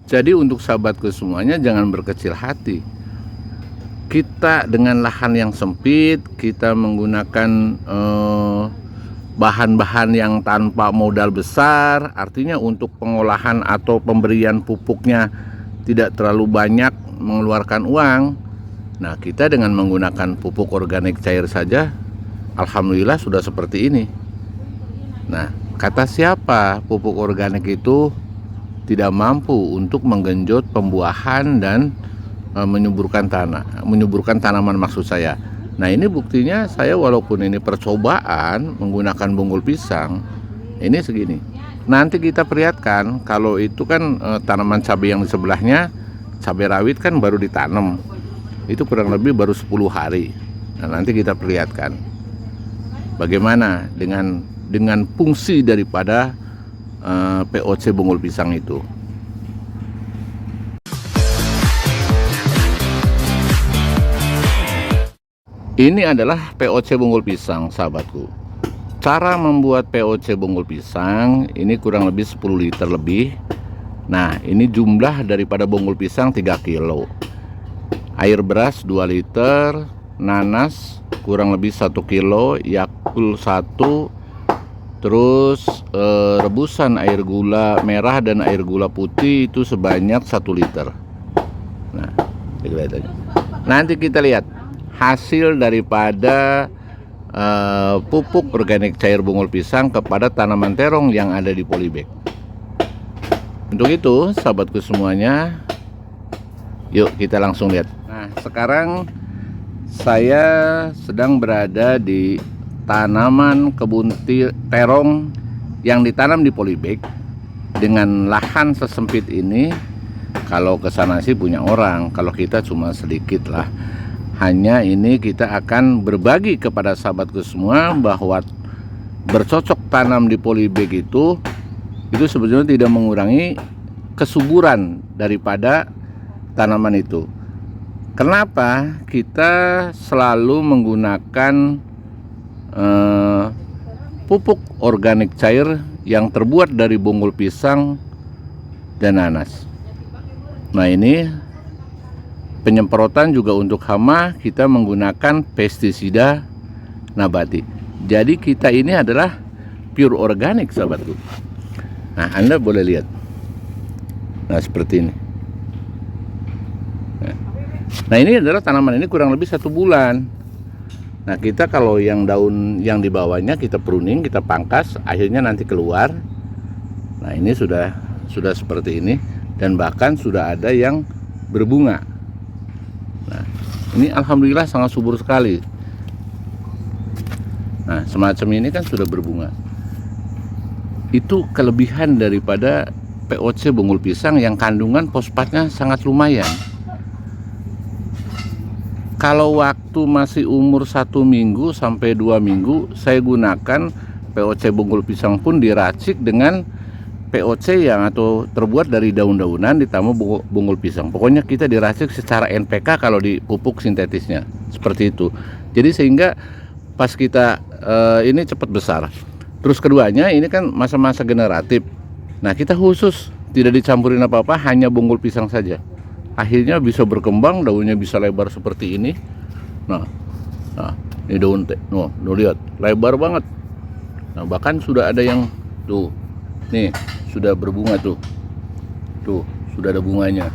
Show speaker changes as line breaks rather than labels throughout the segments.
Jadi untuk sahabatku semuanya, jangan berkecil hati. Kita dengan lahan yang sempit, kita menggunakan bahan-bahan yang tanpa modal besar, artinya untuk pengolahan atau pemberian pupuknya tidak terlalu banyak mengeluarkan uang. Nah, kita dengan menggunakan pupuk organik cair saja, alhamdulillah sudah seperti ini. Nah, kata siapa pupuk organik itu tidak mampu untuk menggenjot pembuahan dan menyuburkan tanaman maksud saya. Nah, ini buktinya saya walaupun ini percobaan menggunakan bonggol pisang, ini segini. Nanti kita perlihatkan kalau itu kan tanaman cabai yang di sebelahnya, cabai rawit kan baru ditanam. Itu kurang lebih baru 10 hari. Nah, nanti kita perlihatkan bagaimana dengan fungsi daripada POC bonggol pisang itu. Ini adalah POC bonggol pisang, sahabatku. Cara membuat POC bonggol pisang ini kurang lebih 10 liter lebih. Nah, ini jumlah daripada bonggol pisang 3 kilo. Air beras 2 liter, nanas kurang lebih 1 kilo, Yakult 1, terus rebusan air gula merah dan air gula putih itu sebanyak 1 liter. Nah, nanti kita lihat hasil daripada pupuk organik cair bonggol pisang kepada tanaman terong yang ada di polybag. Untuk itu, sahabatku semuanya, yuk kita langsung lihat. Nah, sekarang saya sedang berada di tanaman kebun terong yang ditanam di polybag dengan lahan sesempit ini. Kalau ke sana sih punya orang, kalau kita cuma sedikit lah. Hanya ini kita akan berbagi kepada sahabatku semua bahwa bercocok tanam di polybag itu sebenarnya tidak mengurangi kesuburan daripada tanaman itu. Kenapa kita selalu menggunakan pupuk organik cair yang terbuat dari bonggol pisang dan nanas? Nah, ini penyemprotan juga untuk hama kita menggunakan pestisida nabati. Jadi kita ini adalah pure organik, sahabatku. Nah, Anda boleh lihat. Nah, seperti ini. Nah, ini adalah tanaman ini kurang lebih 1 bulan. Nah, kita kalau yang daun yang di bawahnya kita pruning, kita pangkas, akhirnya nanti keluar. Nah, ini sudah seperti ini dan bahkan sudah ada yang berbunga. Nah, ini alhamdulillah sangat subur sekali. Nah, semacam ini kan sudah berbunga. Itu kelebihan daripada POC bonggol pisang yang kandungan fosfatnya sangat lumayan. Kalau waktu masih umur 1 minggu sampai 2 minggu, saya gunakan POC bonggol pisang pun diracik dengan POC yang atau terbuat dari daun-daunan ditambah bonggol pisang. Pokoknya kita diracik secara NPK kalau di pupuk sintetisnya seperti itu. Jadi sehingga pas kita ini cepat besar. Terus keduanya ini kan masa-masa generatif. Nah, kita khusus tidak dicampurin apa-apa, hanya bonggol pisang saja. Akhirnya bisa berkembang, daunnya bisa lebar seperti ini. Nah ini daun lihat lebar banget. Nah, bahkan sudah ada yang tuh. Nih, sudah berbunga tuh. Tuh, sudah ada bunganya.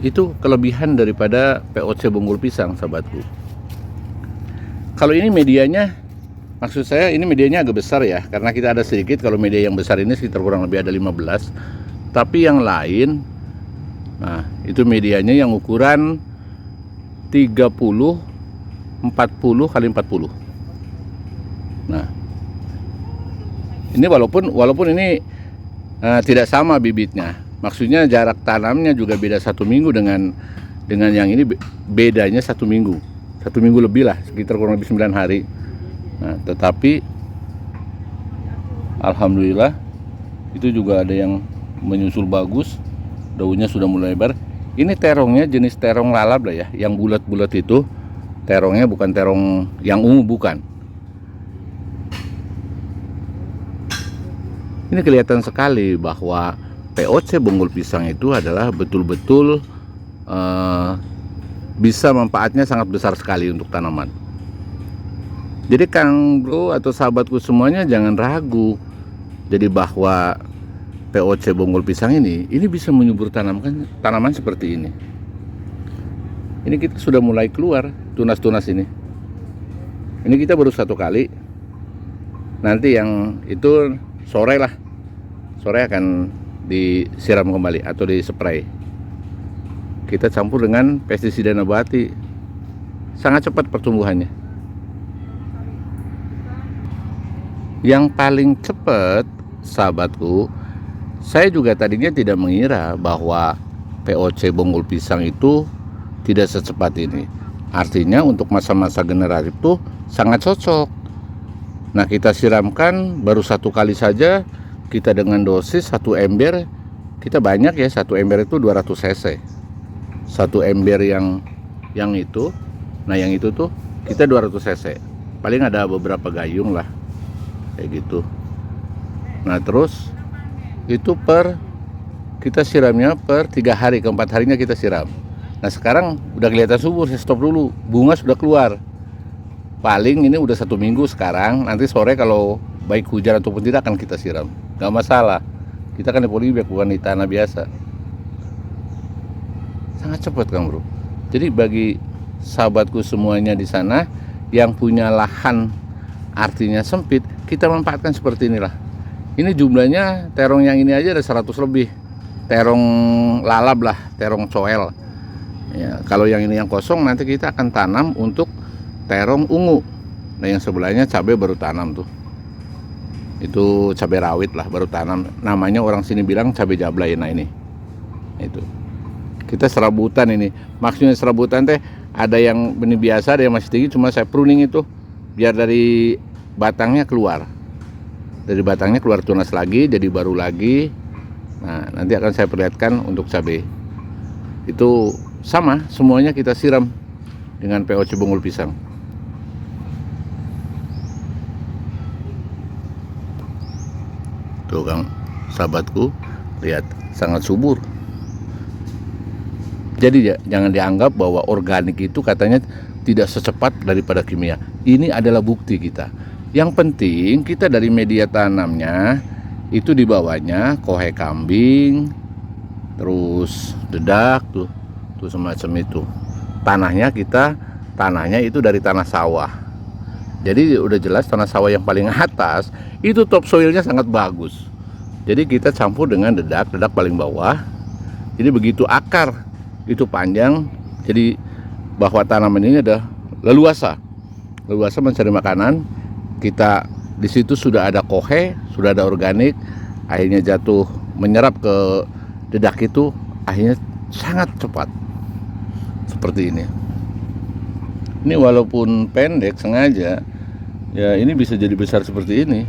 Itu kelebihan daripada POC bonggol pisang, sahabatku. Kalau ini medianya, maksud saya ini medianya agak besar ya, karena kita ada sedikit. Kalau media yang besar ini sekitar kurang lebih ada 15. Tapi yang lain, nah, itu medianya yang ukuran 30 40 kali 40. Nah, ini walaupun ini tidak sama bibitnya, maksudnya jarak tanamnya juga beda 1 minggu dengan yang ini bedanya 1 minggu lebih lah, sekitar kurang lebih 9 hari. Nah, tetapi alhamdulillah itu juga ada yang menyusul bagus, daunnya sudah mulai lebar. Ini terongnya jenis terong lalap lah ya, yang bulat-bulat itu. Terongnya bukan terong yang ungu, bukan. Ini kelihatan sekali bahwa POC bonggol pisang itu adalah betul-betul bisa manfaatnya sangat besar sekali untuk tanaman. Jadi Kang Bro atau sahabatku semuanya jangan ragu. Jadi bahwa POC bonggol pisang ini bisa menyubur tanaman seperti ini. Ini kita sudah mulai keluar tunas-tunas ini. Ini kita baru 1 kali. Nanti yang itu sore lah. Sore akan disiram kembali atau dispray. Kita campur dengan pestisida nabati. Sangat cepat pertumbuhannya. Yang paling cepat, sahabatku, saya juga tadinya tidak mengira bahwa POC bonggol pisang itu tidak secepat ini. Artinya untuk masa-masa generatif itu sangat cocok. Nah, kita siramkan baru 1 kali saja. Kita dengan dosis 1 ember, kita banyak ya, 1 ember itu 200 cc. 1 ember yang itu, nah yang itu tuh kita 200 cc. Paling ada beberapa gayung lah, kayak gitu. Nah terus itu kita siramnya per 3 hari, ke 4 harinya kita siram. Nah sekarang udah kelihatan subur, saya stop dulu, bunga sudah keluar. Paling ini udah 1 minggu sekarang, nanti sore kalau baik hujan ataupun tidak akan kita siram. Gak masalah, kita kan di polybag bukan di tanah biasa. Sangat cepat Kang Bro. Jadi bagi sahabatku semuanya di sana yang punya lahan artinya sempit, kita manfaatkan seperti inilah. Ini jumlahnya terong yang ini aja ada 100 lebih. Terong lalab lah, terong coel. Ya, kalau yang ini yang kosong nanti kita akan tanam untuk terong ungu. Nah yang sebelahnya cabai baru tanam tuh. Itu cabai rawit lah baru tanam. Namanya orang sini bilang cabai jablay. Nah ini. Itu. Kita serabutan ini. Maksudnya serabutan teh ada yang benih biasa, ada yang masih tinggi, cuma saya pruning itu biar dari batangnya keluar. Dari batangnya keluar tunas lagi, jadi baru lagi. Nah, nanti akan saya perlihatkan untuk cabai. Itu sama, semuanya kita siram dengan POC bonggol pisang. Tuh Kang, sahabatku, lihat sangat subur. Jadi jangan dianggap bahwa organik itu katanya tidak secepat daripada kimia. Ini adalah bukti kita. Yang penting kita dari media tanamnya itu di bawahnya kohe kambing, terus dedak tuh semacam itu. Tanahnya itu dari tanah sawah. Jadi udah jelas tanah sawah yang paling atas itu topsoilnya sangat bagus. Jadi kita campur dengan dedak paling bawah. Jadi begitu akar itu panjang, jadi bahwa tanaman ini ada leluasa mencari makanan. Kita di situ sudah ada kohe, sudah ada organik, akhirnya jatuh menyerap ke dedak itu, akhirnya sangat cepat seperti ini. Ini walaupun pendek sengaja, ya ini bisa jadi besar seperti ini.